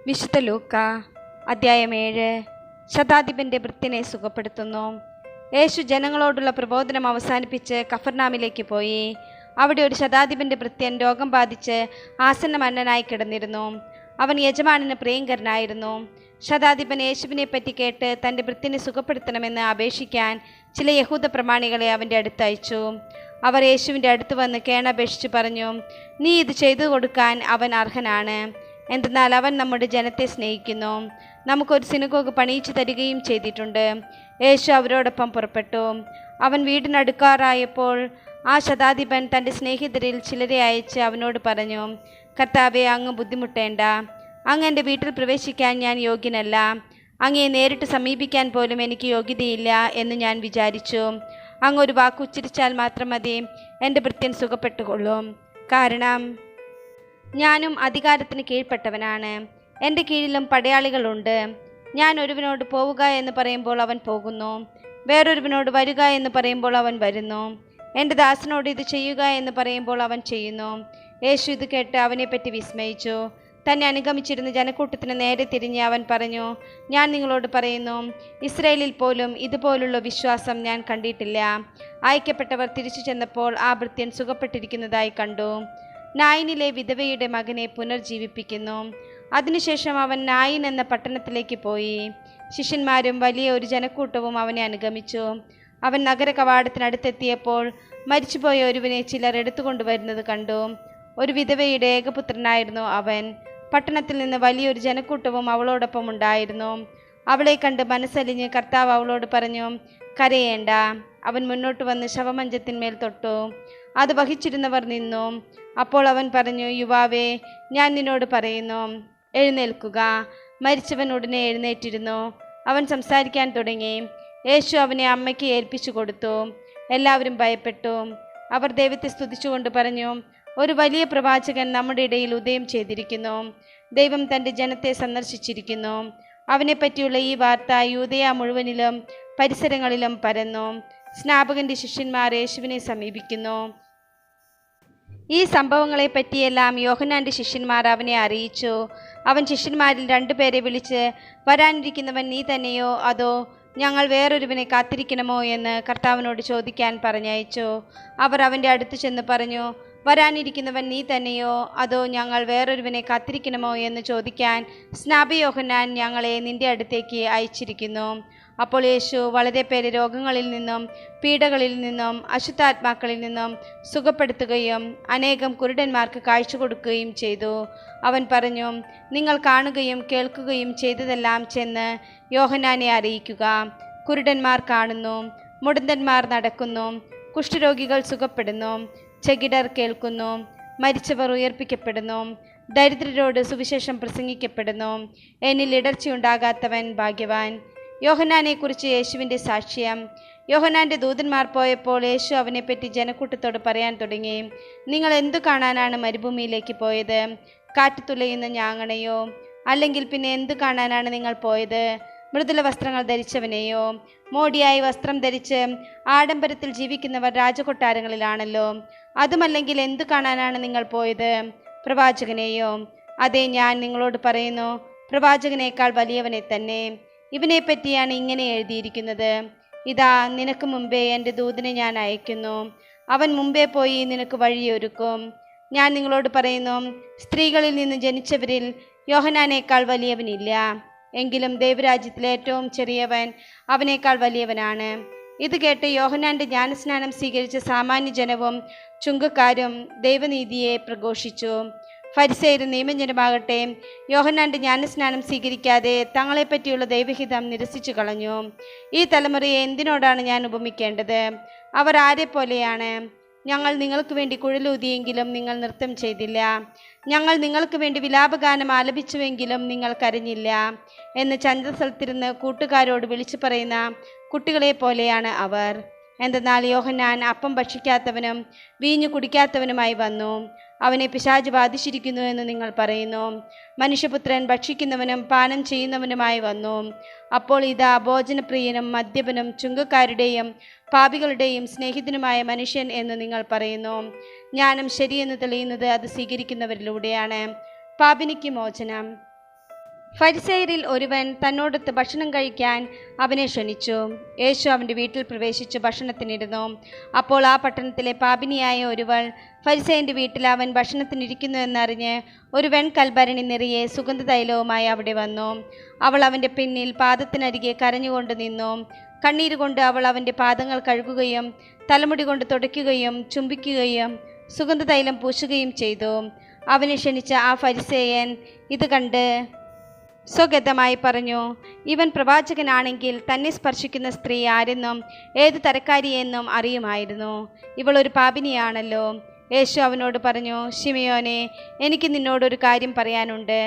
വിശുദ്ധ ലൂക്ക അധ്യായം 7. ശതാധിപന്റെ ഭൃത്യനെ സുഖപ്പെടുത്തുന്നു. യേശു ജനങ്ങളോടുള്ള പ്രബോധനം അവസാനിപ്പിച്ച് കഫർനാമിലേക്ക് പോയി. അവിടെ ഒരു ശതാധിപന്റെ ഭൃത്യൻ രോഗം ബാധിച്ച് ആസന്ന മരണനായി കിടന്നിരുന്നു. അവൻ യജമാനന് പ്രിയങ്കരനായിരുന്നു. ശതാധിപൻ യേശുവിനെ പറ്റി കേട്ട് തൻ്റെ ഭൃത്യനെ സുഖപ്പെടുത്തണമെന്ന് അപേക്ഷിക്കാൻ ചില യഹൂദ പ്രമാണികളെ അവൻ്റെ അടുത്ത് അയച്ചു. അവർ യേശുവിൻ്റെ അടുത്ത് വന്ന് കേണപേക്ഷിച്ച് പറഞ്ഞു, നീ ഇത് ചെയ്തു കൊടുക്കാൻ അവൻ അർഹനാണ്. എന്തെന്നാൽ അവൻ നമ്മുടെ ജനത്തെ സ്നേഹിക്കുന്നു, നമുക്കൊരു സിനഗോഗ് പണിയിച്ചു തരികയും ചെയ്തിട്ടുണ്ട്. യേശു അവരോടൊപ്പം പുറപ്പെട്ടു. അവൻ വീടിനടുക്കാറായപ്പോൾ ആ ശതാധിപൻ തൻ്റെ സ്നേഹിതരിൽ ചിലരെ അയച്ച് അവനോട് പറഞ്ഞു, കർത്താവെ, അങ്ങ് ബുദ്ധിമുട്ടേണ്ട. അങ്ങ് എൻ്റെ വീട്ടിൽ പ്രവേശിക്കാൻ ഞാൻ യോഗ്യനല്ല. അങ്ങയെ നേരിട്ട് സമീപിക്കാൻ പോലും എനിക്ക് യോഗ്യതയില്ല എന്ന് ഞാൻ വിചാരിച്ചു. അങ്ങ് ഒരു വാക്ക് ഉച്ചരിച്ചാൽ മാത്രം മതി, എൻ്റെ ഭൃത്യൻ സുഖപ്പെട്ടുകൊള്ളും. കാരണം ഞാനും അധികാരത്തിന് കീഴ്പ്പെട്ടവനാണ്. എൻ്റെ കീഴിലും പടയാളികളുണ്ട്. ഞാൻ ഒരുവനോട് പോവുക എന്ന് പറയുമ്പോൾ അവൻ പോകുന്നു, വേറൊരുവനോട് വരിക എന്ന് പറയുമ്പോൾ അവൻ വരുന്നു. എൻ്റെ ദാസനോട് ഇത് ചെയ്യുക എന്ന് പറയുമ്പോൾ അവൻ ചെയ്യുന്നു. യേശു ഇത് കേട്ട് അവനെപ്പറ്റി വിസ്മയിച്ചു. തന്നെ അനുഗമിച്ചിരുന്ന ജനക്കൂട്ടത്തിന് നേരെ തിരിഞ്ഞ് അവൻ പറഞ്ഞു, ഞാൻ നിങ്ങളോട് പറയുന്നു, ഇസ്രായേലിൽ പോലും ഇതുപോലുള്ള വിശ്വാസം ഞാൻ കണ്ടിട്ടില്ല. അയക്കപ്പെട്ടവർ തിരിച്ചു ചെന്നപ്പോൾ ആ ഭൃത്യൻ സുഖപ്പെട്ടിരിക്കുന്നതായി കണ്ടു. നായിനിലെ വിധവയുടെ മകനെ പുനർജീവിപ്പിക്കുന്നു. അതിനുശേഷം അവൻ നായിൻ എന്ന പട്ടണത്തിലേക്ക് പോയി. ശിഷ്യന്മാരും വലിയ ഒരു ജനക്കൂട്ടവും അവനെ അനുഗമിച്ചു. അവൻ നഗര കവാടത്തിനടുത്തെത്തിയപ്പോൾ മരിച്ചുപോയ ഒരുവനെ ചിലർ എടുത്തുകൊണ്ടുവരുന്നത് കണ്ടു. ഒരു വിധവയുടെ ഏകപുത്രനായിരുന്നു അവൻ. പട്ടണത്തിൽ നിന്ന് വലിയൊരു ജനക്കൂട്ടവും അവളോടൊപ്പം ഉണ്ടായിരുന്നു. അവളെ കണ്ട് മനസ്സലിഞ്ഞ് കർത്താവ് അവളോട് പറഞ്ഞു, കരയേണ്ട. അവൻ മുന്നോട്ട് വന്ന് ശവമഞ്ചത്തിന്മേൽ തൊട്ടു. അത് വഹിച്ചിരുന്നവർ നിന്നു. അപ്പോൾ അവൻ പറഞ്ഞു, യുവാവേ, ഞാൻ നിന്നോട് പറയുന്നു, എഴുന്നേൽക്കുക. മരിച്ചവൻ ഉടനെ എഴുന്നേറ്റിരുന്നു. അവൻ സംസാരിക്കാൻ തുടങ്ങി. യേശു അവനെ അമ്മയ്ക്ക് ഏൽപ്പിച്ചു കൊടുത്തു. എല്ലാവരും ഭയപ്പെട്ടു. അവർ ദൈവത്തെ സ്തുതിച്ചുകൊണ്ട് പറഞ്ഞു, ഒരു വലിയ പ്രവാചകൻ നമ്മുടെ ഇടയിൽ ഉദയം ചെയ്തിരിക്കുന്നു. ദൈവം തൻ്റെ ജനത്തെ സന്ദർശിച്ചിരിക്കുന്നു. അവനെപ്പറ്റിയുള്ള ഈ വാർത്ത യൂദയ മുഴുവനിലും പരിസരങ്ങളിലും പരന്നു. സ്നാപകന്റെ ശിഷ്യന്മാർ യേശുവിനെ സമീപിക്കുന്നു. ഈ സംഭവങ്ങളെ പറ്റിയെല്ലാം യോഹന്നാന്റെ ശിഷ്യന്മാർ അവനെ അറിയിച്ചു. അവൻ ശിഷ്യന്മാരിൽ 2 പേരെ വിളിച്ച്, വരാനിരിക്കുന്നവൻ നീ തന്നെയോ അതോ ഞങ്ങൾ വേറൊരുവനെ കാത്തിരിക്കണമോ എന്ന് കർത്താവിനോട് ചോദിക്കാൻ പറഞ്ഞയച്ചു. അവർ അവൻ്റെ അടുത്ത് ചെന്ന് പറഞ്ഞു, വരാനിരിക്കുന്നവൻ നീ തന്നെയോ അതോ ഞങ്ങൾ വേറൊരുവനെ കാത്തിരിക്കണമോ എന്ന് ചോദിക്കാൻ സ്നാപക യോഹന്നാൻ ഞങ്ങളെ നിന്റെ അടുത്തേക്ക് അയച്ചിരിക്കുന്നു. അപ്പോൾ യേശു വളരെ പേരെ രോഗങ്ങളിൽ നിന്നും പീഡകളിൽ നിന്നും അശുദ്ധാത്മാക്കളിൽ നിന്നും സുഖപ്പെടുത്തുകയും അനേകം കുരുടന്മാർക്ക് കാഴ്ച കൊടുക്കുകയും ചെയ്തു. അവൻ പറഞ്ഞു, നിങ്ങൾ കാണുകയും കേൾക്കുകയും ചെയ്തതെല്ലാം ചെന്ന് യോഹന്നാനെ അറിയിക്കുക. കുരുടന്മാർ കാണുന്നു, മുടന്തന്മാർ നടക്കുന്നു, കുഷ്ഠരോഗികൾ സുഖപ്പെടുന്നു, ചെകിടർ കേൾക്കുന്നു, മരിച്ചവർ ഉയർപ്പിക്കപ്പെടുന്നു, ദരിദ്രരോട് സുവിശേഷം പ്രസംഗിക്കപ്പെടുന്നു. എന്നിൽ ഇടർച്ചയുണ്ടാകാത്തവൻ ഭാഗ്യവാൻ. യോഹന്നാനെക്കുറിച്ച് യേശുവിൻ്റെ സാക്ഷ്യം. യോഹന്നാൻ്റെ ദൂതന്മാർ പോയപ്പോൾ യേശു അവനെപ്പറ്റി ജനക്കൂട്ടത്തോട് പറയാൻ തുടങ്ങി, നിങ്ങൾ എന്തു കാണാനാണ് മരുഭൂമിയിലേക്ക് പോയത്? കാറ്റ് തുലയുന്ന ഞാങ്ങണയോ? അല്ലെങ്കിൽ പിന്നെ എന്തു കാണാനാണ് നിങ്ങൾ പോയത്? മൃദുല വസ്ത്രങ്ങൾ ധരിച്ചവനെയോ? മോടിയായി വസ്ത്രം ധരിച്ച് ആഡംബരത്തിൽ ജീവിക്കുന്നവർ രാജകൊട്ടാരങ്ങളിലാണല്ലോ. അതുമല്ലെങ്കിൽ എന്തു കാണാനാണ് നിങ്ങൾ പോയത്? പ്രവാചകനെയോ? അതെ, ഞാൻ നിങ്ങളോട് പറയുന്നു, പ്രവാചകനേക്കാൾ വലിയവനെ തന്നെ. ഇവനെ പറ്റിയാണ് ഇങ്ങനെ എഴുതിയിരിക്കുന്നത്, ഇതാ, നിനക്ക് മുമ്പേ എൻ്റെ ദൂതനെ ഞാൻ അയക്കുന്നു. അവൻ മുമ്പേ പോയി നിനക്ക് വഴിയൊരുക്കും. ഞാൻ നിങ്ങളോട് പറയുന്നു, സ്ത്രീകളിൽ നിന്ന് ജനിച്ചവരിൽ യോഹന്നാനേക്കാൾ വലിയവനില്ല. എങ്കിലും ദൈവരാജ്യത്തിലെ ഏറ്റവും ചെറിയവൻ അവനേക്കാൾ വലിയവനാണ്. ഇത് കേട്ട് യോഹന്നാൻ്റെ ജ്ഞാനസ്നാനം സ്വീകരിച്ച സാമാന്യ ജനവും ചുങ്കക്കാരും ദൈവനീതിയെ പ്രഘോഷിച്ചു. ഫരിസേയരും നിയമജനമാകട്ടെ യോഹന്നാൻ്റെ ജ്ഞാനസ്നാനം സ്വീകരിക്കാതെ തങ്ങളെപ്പറ്റിയുള്ള ദൈവഹിതം നിരസിച്ചു കളഞ്ഞു. ഈ തലമുറയെ എന്തിനോടാണ് ഞാൻ ഉപമിക്കേണ്ടത്? അവർ ആരെപ്പോലെയാണ്? ഞങ്ങൾ നിങ്ങൾക്ക് വേണ്ടി കുഴലൂതിയെങ്കിലും നിങ്ങൾ നൃത്തം ചെയ്തില്ല. ഞങ്ങൾ നിങ്ങൾക്ക് വേണ്ടി വിലാപഗാനം ആലപിച്ചുവെങ്കിലും നിങ്ങൾ കരഞ്ഞില്ല എന്ന് ചന്തസ്ഥലത്തിരുന്ന് കൂട്ടുകാരോട് വിളിച്ചു പറയുന്ന കുട്ടികളെ പോലെയാണ് അവർ. എന്തെന്നാൽ യോഹന്നാൻ അപ്പം ഭക്ഷിക്കാത്തവനും വീഞ്ഞു കുടിക്കാത്തവനുമായി വന്നു. അവനെ പിശാച് ബാധിച്ചിരിക്കുന്നു എന്ന് നിങ്ങൾ പറയുന്നു. മനുഷ്യപുത്രൻ ഭക്ഷിക്കുന്നവനും പാനം ചെയ്യുന്നവനുമായി വന്നു. അപ്പോൾ ഇതാ, ഭോജനപ്രിയനും മദ്യപനും ചുങ്കക്കാരുടെയും പാപികളുടെയും സ്നേഹിതനുമായ മനുഷ്യൻ എന്ന് നിങ്ങൾ പറയുന്നു. ജ്ഞാനം ശരിയെന്ന് തെളിയുന്നത് അത് സ്വീകരിക്കുന്നവരിലൂടെയാണ്. പാപിനിക്ക് മോചനം. ഫരിസേയരിൽ ഒരുവൻ തന്നോടൊത്ത് ഭക്ഷണം കഴിക്കാൻ അവനെ ക്ഷണിച്ചു. യേശു അവൻ്റെ വീട്ടിൽ പ്രവേശിച്ചു ഭക്ഷണത്തിനിരുന്നു. അപ്പോൾ ആ പട്ടണത്തിലെ പാപിനിയായ ഒരുവൾ ഫരിസേയൻ്റെ വീട്ടിൽ അവൻ ഭക്ഷണത്തിനിരിക്കുന്നു എന്നറിഞ്ഞ് ഒരു വെൺകൽഭരണി നിറയെ സുഗന്ധതൈലവുമായി അവിടെ വന്നു. അവൾ അവൻ്റെ പിന്നിൽ പാദത്തിനരികെ കരഞ്ഞുകൊണ്ട് നിന്നു. കണ്ണീരുകൊണ്ട് അവൾ അവൻ്റെ പാദങ്ങൾ കഴുകുകയും തലമുടി കൊണ്ട് തുടയ്ക്കുകയും ചുംബിക്കുകയും സുഗന്ധതൈലം പൂശുകയും ചെയ്തു. അവനെ ക്ഷണിച്ച ആ ഫരിസേയൻ ഇത് കണ്ട് സ്വഗതമായി പറഞ്ഞു, ഇവൻ പ്രവാചകനാണെങ്കിൽ തന്നെ സ്പർശിക്കുന്ന സ്ത്രീ ആരെന്നും ഏത് തരക്കാരിയെന്നും അറിയുമായിരുന്നു. ഇവൾ ഒരു പാപിനിയാണല്ലോ. യേശു അവനോട് പറഞ്ഞു, ശിമയോനെ, എനിക്ക് നിന്നോടൊരു കാര്യം പറയാനുണ്ട്.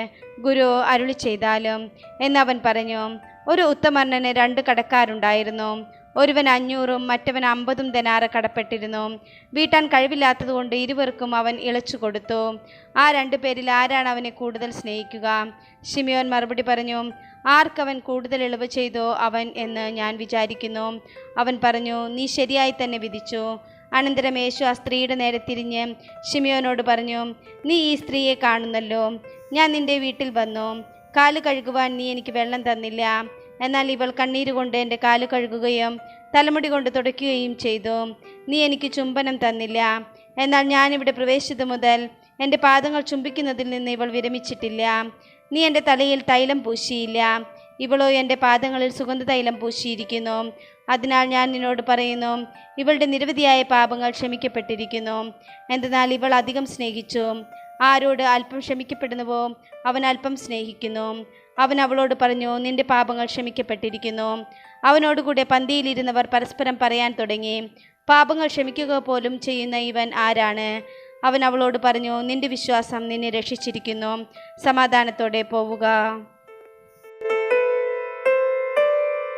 ഗുരു അരുളി ചെയ്താലും എന്നവൻ പറഞ്ഞു. ഒരു ഉത്തമർണന് 2 കടക്കാരുണ്ടായിരുന്നു. ഒരുവൻ 500 മറ്റവൻ 50 ദനാറ് കടപ്പെട്ടിരുന്നു. വീട്ടാൻ കഴിവില്ലാത്തതുകൊണ്ട് ഇരുവർക്കും അവൻ ഇളച്ചു കൊടുത്തു. ആ 2 പേരിൽ ആരാണ് അവനെ കൂടുതൽ സ്നേഹിക്കുക? ശിമയോൻ മറുപടി പറഞ്ഞു, ആർക്കവൻ കൂടുതൽ ഇളവ് ചെയ്തോ അവൻ എന്ന് ഞാൻ വിചാരിക്കുന്നു. അവൻ പറഞ്ഞു, നീ ശരിയായി തന്നെ വിധിച്ചു. അനന്തരം യേശു ആ സ്ത്രീയുടെ നേരെ തിരിഞ്ഞ് ശിമയോനോട് പറഞ്ഞു, നീ ഈ സ്ത്രീയെ കാണുന്നല്ലോ. ഞാൻ നിന്റെ വീട്ടിൽ വന്നു. കാല് കഴുകുവാൻ നീ എനിക്ക് വെള്ളം തന്നില്ല. എന്നാൽ ഇവൾ കണ്ണീരുകൊണ്ട് എൻ്റെ കാല് കഴുകുകയും തലമുടി കൊണ്ട് തുടയ്ക്കുകയും ചെയ്തു. നീ എനിക്ക് ചുംബനം തന്നില്ല. എന്നാൽ ഞാനിവിടെ പ്രവേശിച്ചതു മുതൽ എൻ്റെ പാദങ്ങൾ ചുംബിക്കുന്നതിൽ നിന്ന് ഇവൾ വിരമിച്ചിട്ടില്ല. നീ എൻ്റെ തലയിൽ തൈലം പൂശിയില്ല. ഇവളോ എൻ്റെ പാദങ്ങളിൽ സുഗന്ധതൈലം പൂശിയിരിക്കുന്നു. അതിനാൽ ഞാൻ നിന്നോട് പറയുന്നു, ഇവളുടെ നിരവധിയായ പാപങ്ങൾ ക്ഷമിക്കപ്പെട്ടിരിക്കുന്നു. എന്തെന്നാൽ ഇവൾ അധികം സ്നേഹിച്ചു. ആരോട് അല്പം ക്ഷമിക്കപ്പെടുന്നുവോ അവൻ അല്പം സ്നേഹിക്കുന്നു. അവൻ അവളോട് പറഞ്ഞു, നിന്റെ പാപങ്ങൾ ക്ഷമിക്കപ്പെട്ടിരിക്കുന്നു. അവനോടുകൂടെ പന്തിയിലിരുന്നവർ പരസ്പരം പറയാൻ തുടങ്ങി, പാപങ്ങൾ ക്ഷമിക്കുക പോലും ചെയ്യുന്ന ഇവൻ ആരാണ്? അവൻ അവളോട് പറഞ്ഞു, നിന്റെ വിശ്വാസം നിന്നെ രക്ഷിച്ചിരിക്കുന്നു. സമാധാനത്തോടെ പോവുക.